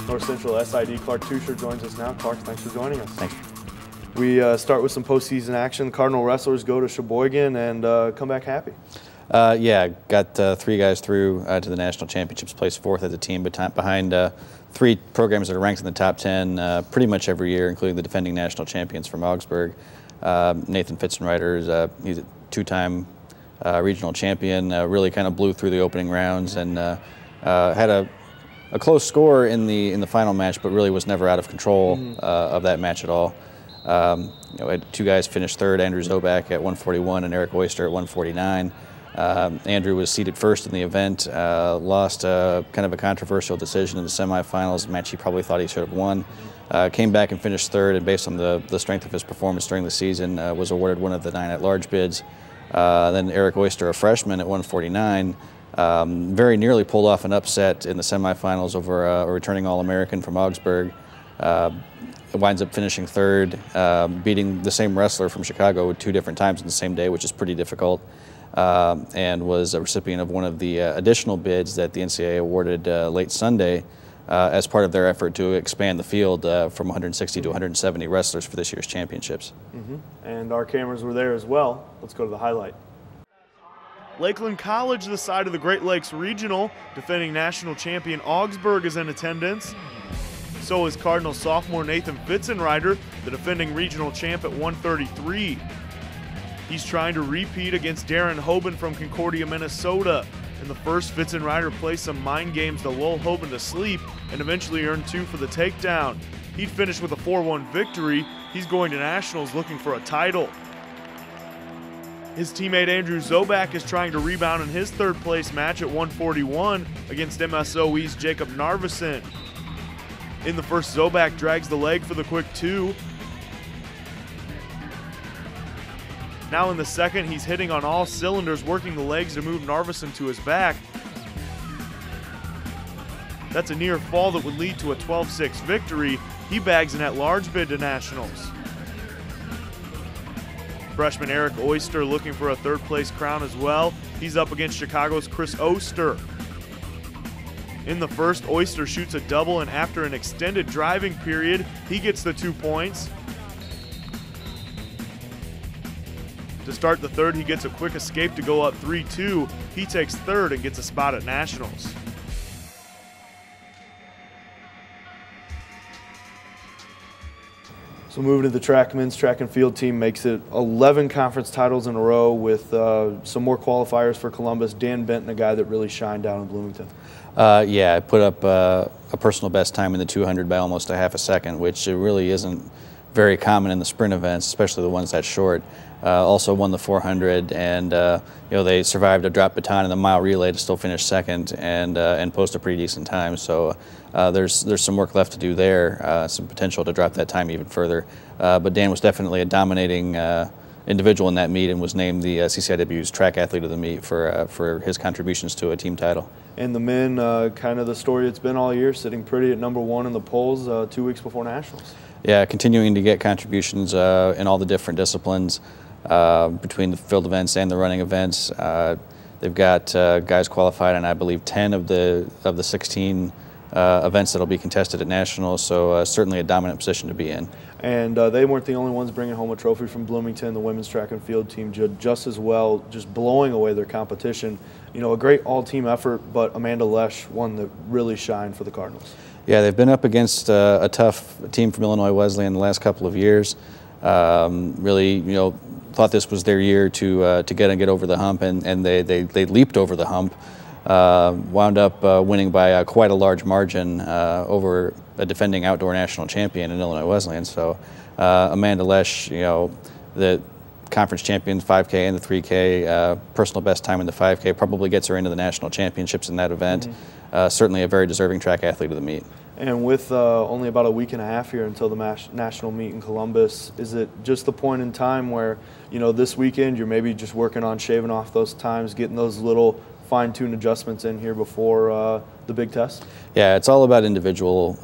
North Central SID Clark Teuscher joins us now. Clark, thanks for joining us. Thanks. We start with some postseason action. Cardinal wrestlers go to Sheboygan and come back happy. Yeah, got 3 guys through to the national championships, placed 4th as a team behind 3 programs that are ranked in the top 10 pretty much every year, including the defending national champions from Augsburg. Nathan Fitzenreiter, he's a 2-time regional champion, really kind of blew through the opening rounds and had a close score in the final match, but really was never out of control of that match at all. Had 2 guys finish 3rd, Andrew Zobak at 141 and Eric Oyster at 149. Andrew was seated 1st in the event, lost kind of a controversial decision in the semifinals, a match he probably thought he should have won. Came back and finished 3rd, and based on the strength of his performance during the season, was awarded one of the 9 at-large bids. Then Eric Oyster, a freshman at 149, very nearly pulled off an upset in the semifinals over a returning All-American from Augsburg. Winds up finishing 3rd, beating the same wrestler from Chicago 2 different times in the same day, which is pretty difficult, and was a recipient of one of the additional bids that the NCAA awarded late Sunday as part of their effort to expand the field from 160 to 170 wrestlers for this year's championships. And our cameras were there as well. Let's go to the highlight. Lakeland College, the side of the Great Lakes Regional, defending national champion Augsburg is in attendance. So is Cardinal sophomore Nathan Fitzenreiter, the defending regional champ at 133. He's trying to repeat against Darren Hoban from Concordia, Minnesota. In the first, Fitzenreiter played some mind games to lull Hoban to sleep and eventually earned 2 for the takedown. He'd finished with a 4-1 victory. He's going to nationals looking for a title. His teammate Andrew Zobak is trying to rebound in his 3rd place match at 141 against MSOE's Jacob Narveson. In the first, Zobak drags the leg for the quick 2. Now in the second, he's hitting on all cylinders, working the legs to move Narveson to his back. That's a near fall that would lead to a 12-6 victory. He bags an at-large bid to nationals. Freshman Eric Oyster looking for a 3rd place crown as well. He's up against Chicago's Chris Oster. In the first, Oyster shoots a double, and after an extended driving period, he gets the 2 points. To start the 3rd, he gets a quick escape to go up 3-2. He takes 3rd and gets a spot at nationals. So moving to the track, men's track and field team makes it 11 conference titles in a row with some more qualifiers for Columbus. Dan Benton, a guy that really shined down in Bloomington. Yeah, I put up a personal best time in the 200 by almost a half a second, which really isn't very common in the sprint events, especially the ones that short. Also won the 400, and they survived a drop baton in the mile relay to still finish 2nd and post a pretty decent time. So there's some work left to do there, some potential to drop that time even further. But Dan was definitely a dominating individual in that meet and was named the CCIW's track athlete of the meet for his contributions to a team title. And the men, kind of the story it's been all year, sitting pretty at #1 in the polls 2 weeks before nationals. Yeah, continuing to get contributions in all the different disciplines between the field events and the running events. They've got guys qualified in, I believe, 10 of the 16 events that'll be contested at nationals. So certainly a dominant position to be in. And they weren't the only ones bringing home a trophy from Bloomington. The women's track and field team did just as well, just blowing away their competition. A great all-team effort, but Amanda Lesh, one that really shined for the Cardinals. Yeah, they've been up against a tough team from Illinois Wesleyan the last couple of years. Really, thought this was their year to get over the hump, and they leaped over the hump. Wound up winning by quite a large margin over a defending outdoor national champion in Illinois Wesleyan. So Amanda Lesh, the conference champion 5K and the 3K, personal best time in the 5K, probably gets her into the national championships in that event. Certainly a very deserving track athlete of the meet. And with only about a week and a half here until the national meet in Columbus, is it just the point in time where, this weekend you're maybe just working on shaving off those times, getting those little fine-tuned adjustments in here before the big test? Yeah, it's all about individual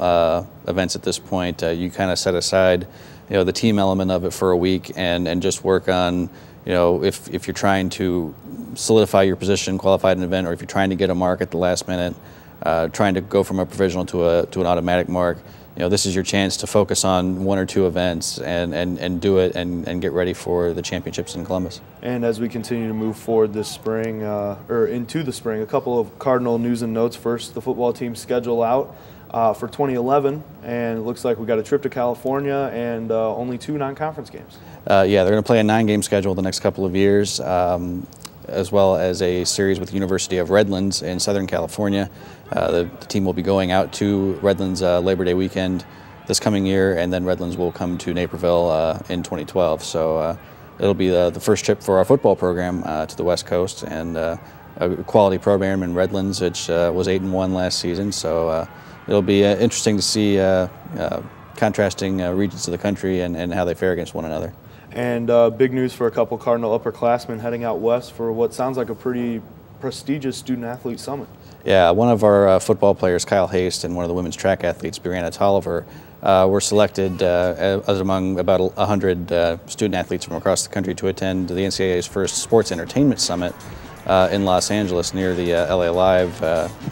events at this point. You kind of set aside, the team element of it for a week and just work on, if you're trying to solidify your position, qualify an event, or if you're trying to get a mark at the last minute, trying to go from a provisional to an automatic mark. This is your chance to focus on one or two events and do it and get ready for the championships in Columbus. And as we continue to move forward this spring, or into the spring, a couple of Cardinal news and notes. First, the football team schedule out for 2011, and it looks like we got a trip to California and only 2 non-conference games. Yeah, they're going to play a 9-game schedule the next couple of years, as well as a series with the University of Redlands in Southern California. The team will be going out to Redlands Labor Day weekend this coming year, and then Redlands will come to Naperville in 2012. So it'll be the first trip for our football program to the West Coast, and a quality program in Redlands, which was 8-1 last season. So it'll be interesting to see contrasting regions of the country and how they fare against one another. And big news for a couple Cardinal upperclassmen heading out west for what sounds like a pretty prestigious student-athlete summit. Yeah, one of our football players, Kyle Haste, and one of the women's track athletes, Brianna Tolliver, were selected as among about 100 student-athletes from across the country to attend the NCAA's first sports entertainment summit in Los Angeles near the LA Live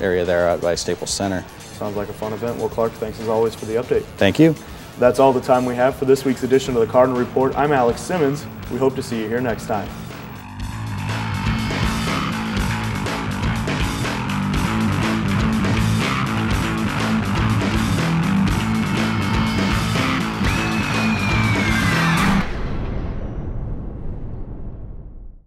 area there out by Staples Center. Sounds like a fun event. Well, Clark, thanks as always for the update. Thank you. That's all the time we have for this week's edition of the Cardinal Report. I'm Alex Simmons. We hope to see you here next time.